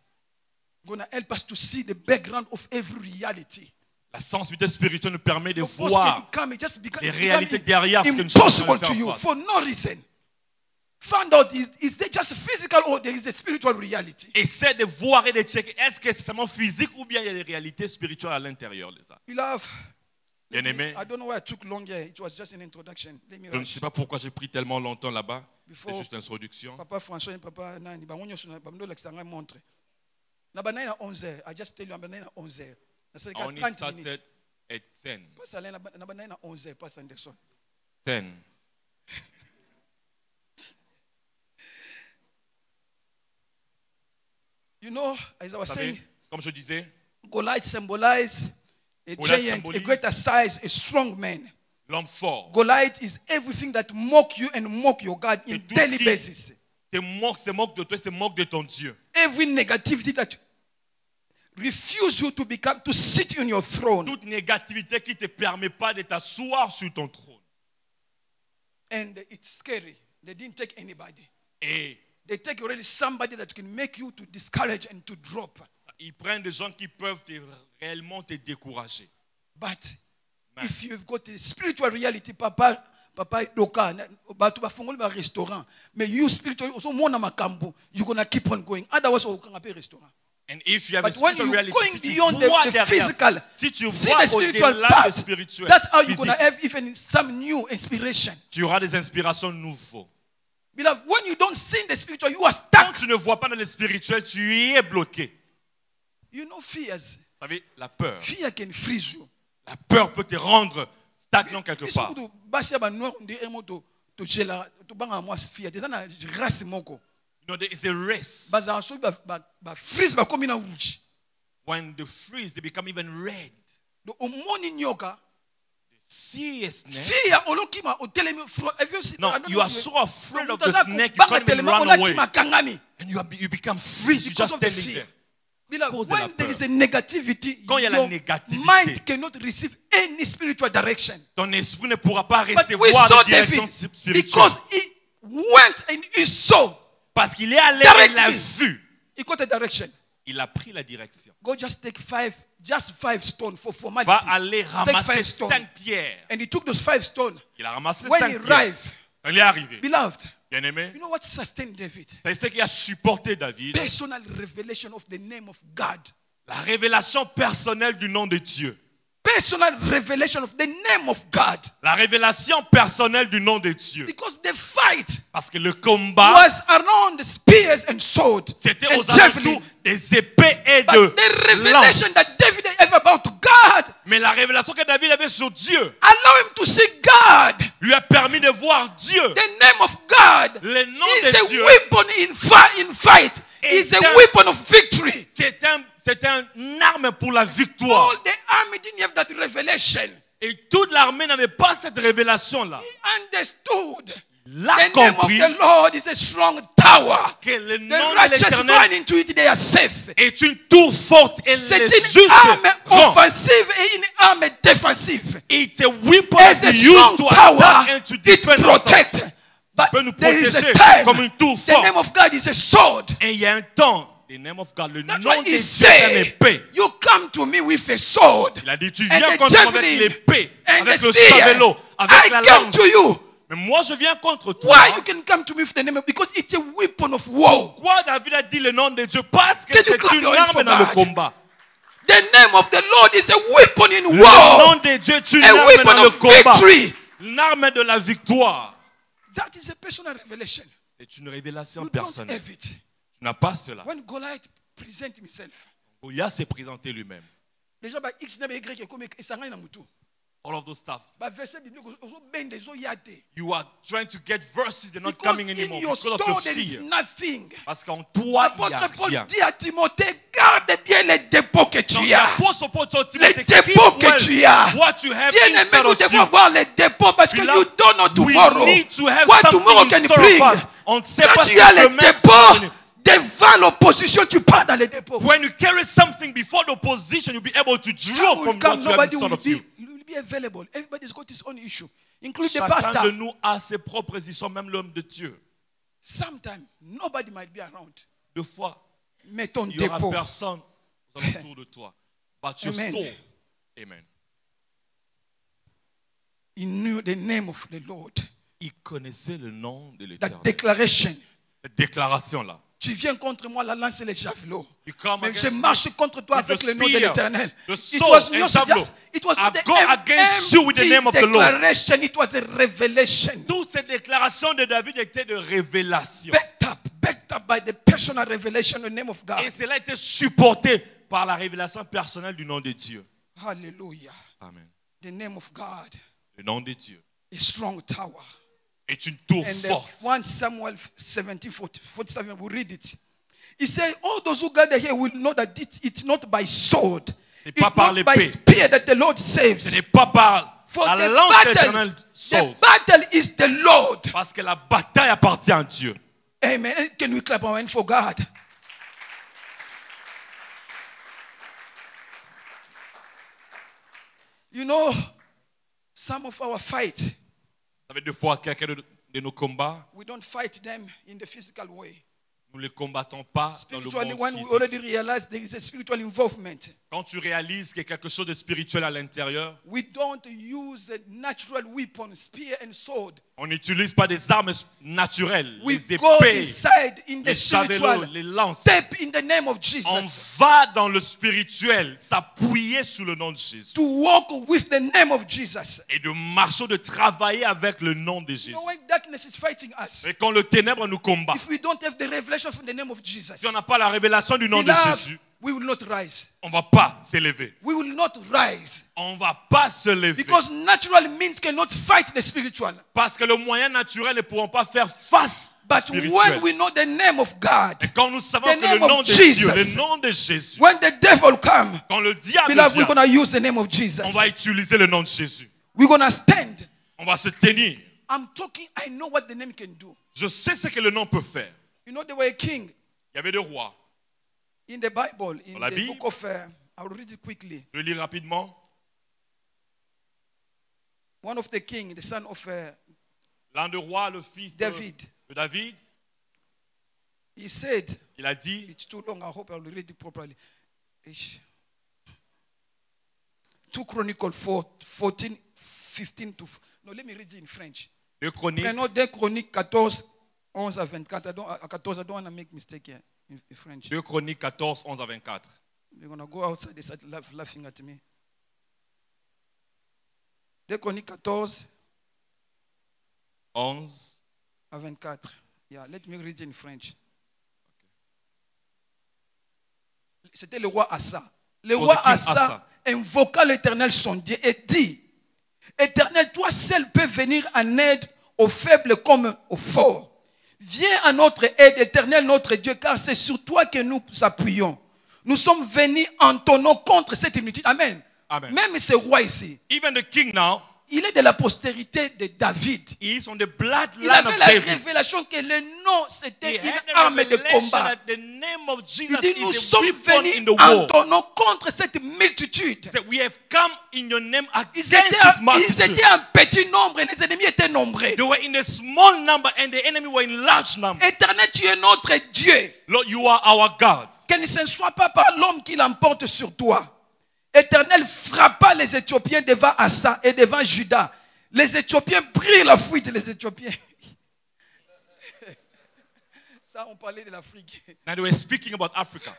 Gonna help us to see the background of every reality. la sensibilité spirituelle nous permet de Of course, voir can come, it just become, les it réalités become derrière ce que nous sommes en train impossible de to faire you face. for no reason. Find out, is there just a physical or there is a spiritual reality? Essaie de voir et de checker. Est-ce que c'est seulement physique ou bien il y a des réalités spirituelles à l'intérieur de ça? Beloved, Bien-aimé, I don't know why I took long here. It was just an introduction. Let me je ne rush. sais pas pourquoi j'ai pris tellement longtemps là-bas. Before juste l'introduction. Papa François et Papa Nani, bangonyo suna bamdo l'extanga montre. Na banana na 11h. I just tell you banana na 11h. Na c'est I only 30 started minutes. at 10. Pas ça na banana na 11h, Pastor Anderson. 10. You know, as I was Vous savez, saying, comme je disais, Goliath symbolizes a Goliath giant, a symbolise greater size, a strong man. l'homme fort. Goliath is everything that mock you and mock your God in tout ce daily qui- basis. Se moque de toi, se moque de ton Dieu. Every negativity that refuse you to become, to sit in your throne. Toute négativité qui ne te permet pas de t'asseoir sur ton trône. And it's scary. They didn't take anybody. Et They take already somebody that can make you to discourage and to drop. ils prennent des gens qui peuvent réellement te décourager. But Man. if you've got a spiritual reality, Papa Doka, batu bafungoli ba restaurant, mais you spiritual also mona makambo, you're gonna keep on going. Otherwise, you can't pay restaurant. And if you have a But when spiritual you're reality, going si tu beyond vois the derrière, physical, si tu see vois the spiritual au-delà part, du spirituel, that's how you're physique, gonna have even some new inspiration. tu auras des inspirations nouvelles. Beloved, when you don't see the spiritual, you are Quand stuck. tu ne vois pas dans le spirituel, tu y es bloqué. You know, fears. Vous savez, la peur. Fear can freeze you. La peur peut te rendre stagnant quelque part. You No, there is a race. freeze bakomi na rouge. When they freeze, they become even red. Donc omoni nyoka, Seriousness. fear olokima otelemi No, you are so afraid of the Otaza snake, you kubanga can't even telema run away. olakima kangami. And you become freeze, you Because just of the standing fear. there. Beloved, Cause de la when there peur. is a negativity, Quand il y a la your négativité, mind cannot receive any spiritual direction. Ton esprit ne pourra pas But we recevoir saw de direction David spirituelle. because he went and he saw. Parce qu'il est allé, il l'a Directly. vu. He got a direction. Il a pris la direction. Go just take five stones for formality. Va aller five ramasser stones. 5 pierres. And he took those 5 stones. Il a ramassé When 5 he pierres. arrived, Quand il est arrivé, beloved, bien aimé, you know what sustained David? c'est ce qui a supporté David. Personal revelation of the name of God. La révélation personnelle du nom de Dieu. Personal revelation of the name of God. La révélation personnelle du nom de Dieu. Because the fight Parce que le combat, was around the spears and swords c'était and aux javelin. alentours des épées et But de the revelation lances. that David had ever about God Mais la révélation que David avait sur Dieu allow him to see God. lui a permis de voir Dieu. The name of God Le nom is de a Dieu weapon in fight. It's a weapon of victory. c'est une arme pour la victoire. All the army didn't have that revelation. Et toute l'armée n'avait pas cette révélation-là. He understood. L'a The name of compris the Lord is a strong tower. que le The nom de righteous l'Éternel run into it, they are safe. est une tour forte et C'est les une justes arme rentrent. offensive et une arme défensive. It's a weapon As that a we strong use to tower, attack and to it defend ourselves. protects. Ça peut nous But there is a protéger time. comme une tour The name forte. of God is a sword. Et il y a un temps, the name of God, le That's nom why de he Dieu est une said, épée. you come to me with a sword. Il a dit, tu and viens the contre moi avec javelin, l'épée, and avec the le spear. sabelot, avec I la come lance. to you. Mais moi, je viens contre toi. Why you can come to me with the name of, because it's a weapon of war. Pourquoi David a dit le nom de Dieu? Parce que Can you c'est clap une your hands for arme dans le God? combat. The name of the Lord is a weapon in Le war. nom de Dieu est une A arme weapon dans le of combat. victory. Une arme de la victoire. That is a personal revelation. C'est une révélation You don't personnelle. have it. Tu n'as pas cela. When Goliath present himself, Goliath s'est présenté lui-même. les gens X na Y et comme esangani na mutu. All of those stuff. Ba verset biblique ozo bende zo yate. You are trying to get verses, they're not Because coming in anymore your because of store your there is fear. nothing. Parce qu'en toi, il n'y a L'apôtre Paul rien. dit à Timothée, garde bien les dépôts que Donc, tu as. l'apôtre Paul dit, Les keep dépôts que well tu as. what you have Bien aimé, inside nous of devons you. avoir les dépôts parce que Puis là, you don't know tomorrow. We need to have What tomorrow something can in store bring. of us. On ne sait Quand pas tu ce as que les demain va dépôts, venir. devant l'opposition, tu pars dans les dépôts. When you carry something before the opposition, you'll be able to draw Will from come, what you have nobody inside will of you. be available. Everybody's got his own issue, including the Chacun pastor. de nous a ses propres histoires, même l'homme de Dieu. Sometimes nobody might be around. Deux fois, Mais ton il n'y aura dépôt, personne autour de toi. But your Amen. store. Amen. he knew the name of the Lord. Il connaissait le nom de That l'Éternel. declaration Cette déclaration-là. Tu viens contre moi la lance et les javelots. You come Mais je against me marche contre toi with avec the le nom de spear, l'Éternel. the It sword was and not javelot. just, it was I not go against you with the name of the Lord. declaration, it was a revelation. Toutes ces déclarations de David étaient de révélation. Backed up by the personal revelation in the name of God. Et cela a été supporté par la révélation personnelle du nom de Dieu. Hallelujah. Amen. The name of God, Le nom de Dieu a strong tower. est une tour And forte. 1 Samuel 17:47, we read it. He said, all those who gather here will know that it's not by sword, C'est it's pas par not by l'épée. spear that the Lord Ce saves. n'est pas par For la the lance battle, éternelle the sauve. battle is the Lord. Parce que la bataille appartient à Dieu. Amen. Can we clap our hands for God? You know, some of our fight, Vous savez, des fois, quelqu'un de nos combats, we don't fight them in the physical way. nous ne les combattons pas dans le Spiritually, monde when we physique. already realize there is a spiritual involvement, Quand tu réalises qu'il y a quelque chose de spirituel à l'intérieur, we don't use a natural weapon, spear and sword. on n'utilise pas des armes naturelles, We les go épées, inside in the les javelots, spiritual. les lances. Step in the name of On Jesus. va dans le spirituel, s'appuyer sous le nom de Jésus. To walk with the name of Jesus. Et de marcher, de travailler avec le nom de You Jésus. know, when darkness is fighting us, Et quand le ténèbre nous combat, if we don't have the revelation of the name of Jesus, si on n'a pas la révélation du nom de beloved, Jésus, we will not rise. on ne va pas s'élever. We will not rise. On ne va pas se lever. Because natural means cannot fight the spiritual. Parce que le moyen naturel ne pourront pas faire face au But spirituel. when we know the name of God, Et quand nous savons the que le name of nom de Jesus, Dieu, le nom de Jésus, when the devil comes, quand le diable beloved, we're vient, going to use the name of Jesus. on va utiliser le nom de Jésus. We're going to stand. On va se tenir. I'm talking, I know what the name can do. Je sais ce que le nom peut faire. You know, there were a king Il y avait deux rois. in the Bible, in Dans la the Bible. book of, I'll read it quickly. Je lis rapidement. One of the king, the son of L'un des rois, le fils de David, David, he said, il a dit, it's too long, I hope I'll read it properly. 2 Chronicles 14, 15 to... No, let me read it in French. 2 Chroniques, Prenons 2 Chroniques 14, 11 à 24. À 14, I don't want to make mistake here in French. 2 Chroniques 14, 11 à 24. They're going to go outside, they start laughing at me. 2 Chroniques 14 11. à 24. Yeah, let me read it in French. C'était le roi Asa. Le For roi the king Asa Asa. invoqua l'Éternel son Dieu et dit, Éternel, toi seul peux venir en aide aux faibles comme aux forts. Viens à notre aide, Éternel notre Dieu, car c'est sur toi que nous appuyons. Nous sommes venus en ton nom contre cette multitude. Amen. Amen. Même ce roi ici, Even the king now, il est de la postérité de David. he is on the Il bloodline avait of la David. révélation que le nom c'était He une had the arme de revelation combat. that the name of Il Jesus dit, nous is a sommes weapon venus in the en war. ton nom contre cette multitude. He said, we have come in your name Ils against étaient, this ils multitude. étaient un petit nombre et les ennemis étaient nombreux. They were in a small number and the enemy were in large number. Éternel, tu es notre Dieu. Lord, you are our God. Que ce ne soit pas par l'homme qui l'emporte sur toi. Éternel frappa les Éthiopiens devant Asa et devant Juda. Les Éthiopiens prirent la fuite, les Éthiopiens. Ça, on parlait de l'Afrique. Now they were speaking about Africa.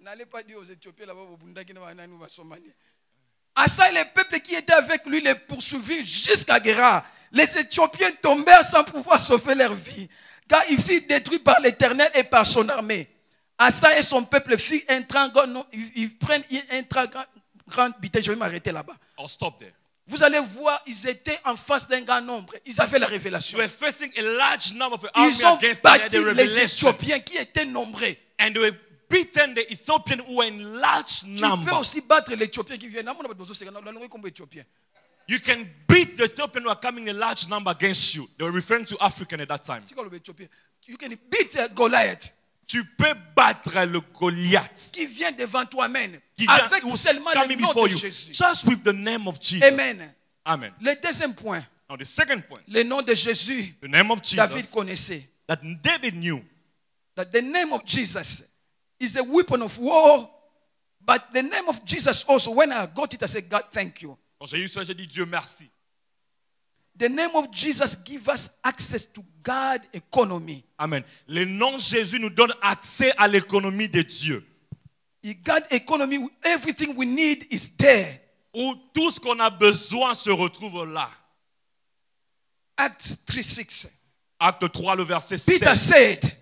N'allez pas dire aux Éthiopiens là-bas, au Bundaki, au Somalie. Asa et les peuples qui étaient avec lui les poursuivirent jusqu'à Guérar. Les Éthiopiens tombèrent sans pouvoir sauver leur vie, car ils furent détruits par l'Éternel et par son armée. Asa et son peuple firent un très grand, ils prennent un très grand bataille. Je vais m'arrêter là-bas. I'll stop there. Vous allez voir, ils étaient en face d'un grand nombre. Ils avaient la révélation. They were facing a large number of army Ils ont against them. They had battu the les revelation. Éthiopiens qui étaient nombreux. And they were beaten the Ethiopian who were in large Tu peux number. aussi battre l'Éthiopien qui vient. You can beat the Ethiopian who are coming in large number against you. They were referring to African at that time. You can beat Goliath Tu peux battre le Goliath. qui vient devant toi-même Qui vient, avec who's seulement le coming nom before de you. Jésus. Just with the name of Jesus. Amen. Amen. Le deuxième point, Now the second point. le nom de Jésus, The name of Jesus. David connaissait. That David knew. That the name of Jesus is a weapon of war, but the name of Jesus also, when I got it, I said, God, thank you. Quand j'ai eu ça, j'ai dit Dieu merci. The name of Jesus gives us access to God economy. Amen. Le nom de Jésus nous donne accès à l'économie de Dieu. In God economy, everything we need is there. Où tout ce qu'on a besoin se retrouve là. Acts 3:6. Acte 3, le verset 7. Peter said,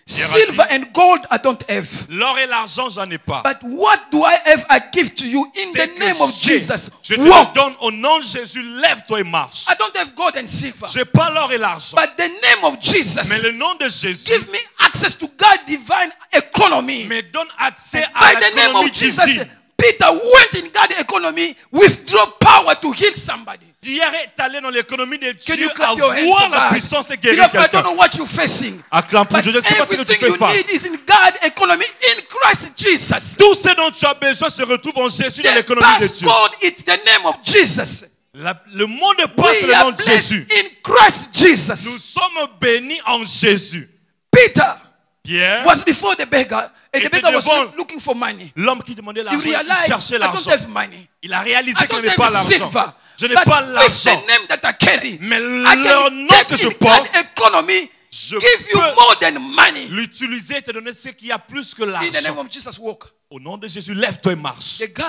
silver and gold I don't have. L'or et l'argent, j'en ai pas. But what do I have I give to you in C'est the que name of Jesus. Je te Walk. le donne au nom de Jésus. Lève-toi et marche. I don't have gold and silver. J'ai pas l'or et l'argent. But the name of Jesus Mais le nom de Jésus give me access to God's divine economy. me donne accès à By the name l'économie of Jesus, divine. Peter went in God's economy, withdraw power to heal somebody. Pierre est allé dans l'économie de Can you Dieu clap your hands avoir for la God? puissance et You guérir know, I don't quelqu'un. know what you're facing. Acclame pour But Dieu. Je ne sais pas ce que tu everything fais you face. need is in God's economy in Christ Jesus. Tout ce dont tu as besoin se retrouve en Jésus dans The l'économie de Dieu. passcode is the name of Jesus. Le mot de passe, c'est We le nom are de blessed Jésus. in Christ Jesus. Nous sommes bénis en Jésus. Peter Pierre, was before the beggar, and the était beggar was devant looking for money. l'homme qui demandait You l'argent, il realize cherchait I don't l'argent. have money. Il a réalisé I qu'il don't n'avait pas have l'argent. silver. Je n'ai But pas with l'argent. the name that I carry, Mais I le can nom take que je in God's porte, economy, je give you peux more than money. l'utiliser et te donner ce qu'il y a plus que In the name l'argent. of Jesus, walk. Au nom de Jésus, lève-toi et marche. The guy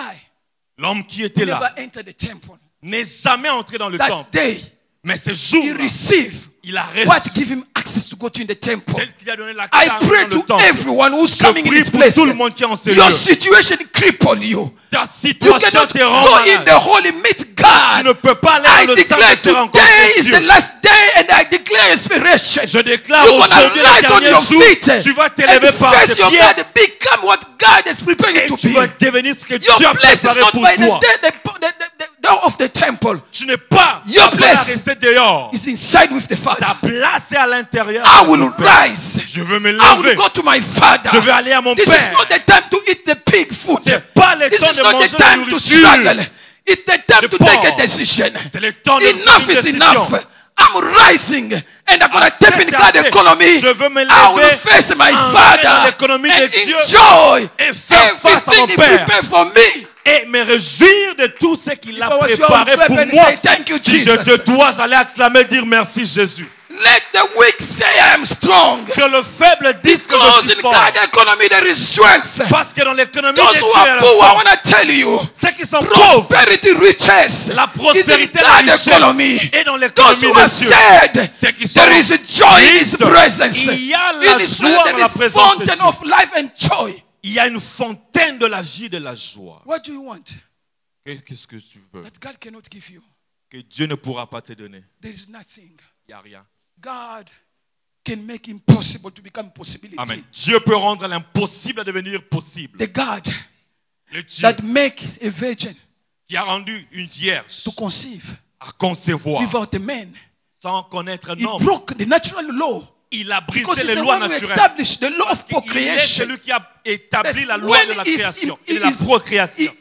L'homme qui était never là entered the temple. n'est jamais entré dans le That temple. day, Mais ce jour, he received il a what reçu. give him access to go to in the temple. Tel qu'il a donné la I carte pray dans le to temple. everyone who's Je coming in prie this pour place. tout le monde qui est en ce Your lieu. situation cripple you. Ta You situation cannot te rend go in malade. the holy meet Tu ne God. peux pas aller I dans le sang declare et te rencontrer today is the Dieu. last day and I declare inspiration. Je déclare You're gonna aujourd'hui le rise on dernier your jour, feet tu vas t'élever and par face tes your pieds God, become what God is preparing you et to tu be. vas devenir ce que Your Dieu a place is préparé not pour by toi. the door of the temple. Tu n'es pas Your appelé à place rester dehors. It's inside with the Ta Father. place est à l'intérieur. I de will ton Père. rise. Je veux me I will lever. go to my Father. Je vais aller à mon This is Père. not the time to eat the pig food. C'est pas le This temps is de not manger the la time to nourriture. struggle. It's the time De to take a porc. decision. C'est le temps de Enough prendre une is décision. enough. I'm rising and I'm going to Assez, step in c'est God's assez. economy. Je veux me I will lever, face my entrer dans Father l'économie de and Dieu enjoy et faire face à mon everything He Père. prepared for me. Et me réjouir de tout ce qu'il a If I was you, I préparé would clap pour and moi. say, "Thank you, Si je Jesus." te dois, j'allais acclamer, dire merci Jésus. Let the weak say I am strong. Que le faible dise que Because je suis in fort. God's economy there is strength. Parce que dans l'économie de Those Dieu, who il y a are la poor, I force. want to tell you, Ceux qui sont pauvres, prosperity, riches la is in prospérité, la God's richesse economy. est dans Those l'économie who are de Dieu. sad, Ceux qui sont there is a joy in His tristes, presence. il y a la In His joie presence, dans la there is présence de fountain Dieu. of life and joy. Il y a une fontaine de la vie et de la joie. What do you want Qu'est-ce que tu veux? that God cannot give you? Que Dieu ne pourra pas te donner. There is nothing. Il n'y a rien. God can make impossible to become possibility. Amen. Dieu peut rendre l'impossible à devenir possible. The God Le Dieu that make a virgin qui a rendu une vierge to conceive à concevoir without a man. sans connaître un He homme. broke the natural law. Il a Because brisé he's les the lois one who naturelles. established the law of Il est procreation. celui qui a établi Yes, la loi when de la he's- création he et de la is- procréation.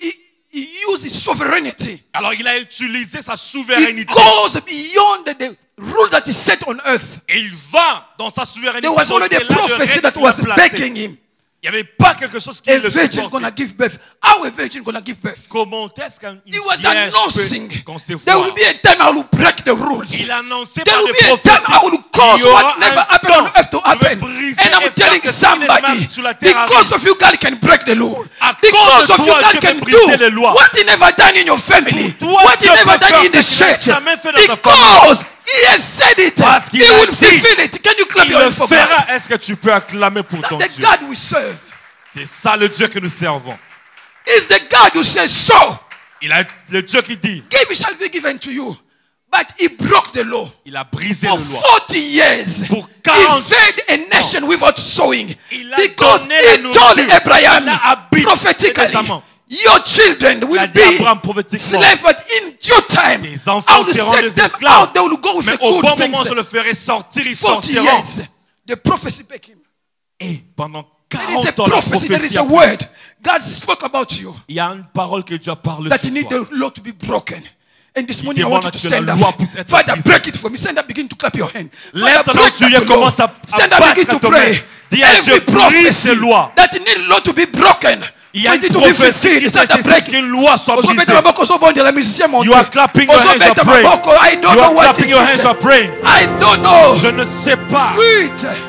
He used his sovereignty. Alors il a utilisé sa He souveraineté. goes beyond the rule that is set on earth. Et il va dans sa souveraineté. There was already a au-delà de prophecy règles that qu'il a was placées. begging him. Il n'y avait pas quelque chose qui A le virgin supportait. gonna give birth. How a virgin gonna give birth? Comment est-ce qu'une He was vierge announcing peut concevoir? there will be a time I will break the rules. Il annonçait There par will des be a prophéties. time I will cause Il y aura what never un happened on temps earth to où je vais happen. briser And et I'm faire telling que ce qui n'est somebody, même sur la terre because arrive. of you, God can break the law. À cause Because de of you, toi, God Dieu can peut briser les do lois. what He never done in your family, Toi, what He Dieu never peut done faire in the ce qu'il n'a church. jamais fait dans ta Because He has said it, Parce He qu'il a will dit, fulfill it. Can you clap Il your le hands for God? fera. Est-ce que tu peux acclamer pour ton That's the Dieu? God we serve. C'est ça le Dieu que nous servons. Is the God who says so. Il a le Dieu qui dit, Give shall be given to you. But He broke the law. il a brisé For le loi. 40 years, Pour He 40 fed a nation without sowing. Il a Because donné la He told nourriture. Abraham Il a habité prophetically, notamment. your children will Il a dit à Abraham be prophétiquement, slaves, but in due time, tes I enfants will seront set des them esclaves. out. They will go with Mais the au good bon moment, je things. le ferai sortir, ils 40 sortiront. years, the prophecy became. Et pendant There is a 40 ans, la prophecy, there is prophétie a a pris. word. God spoke about you. Il y a une parole que Dieu a parlé That sur you need toi. the law to be broken. And this Il morning I want you demande to que stand la up. loi puisse être Father, brisée. break it for me. Stand up, begin to clap your hand. Lève Father, ton break Dieu, that law. commence à Stand up, battre begin to ton pray. main. Dis à Dieu, Every brise ces prophecy lois. that need law to be broken Il y a une Dit to be prophétie qui fulfilled. Start a nécessite qu'une loi soit brisée. Les musiciens montent. You are clapping your hands or praying. I don't You know are what clapping is your it. hands or praying. I don't know. Je ne sais pas. Vite.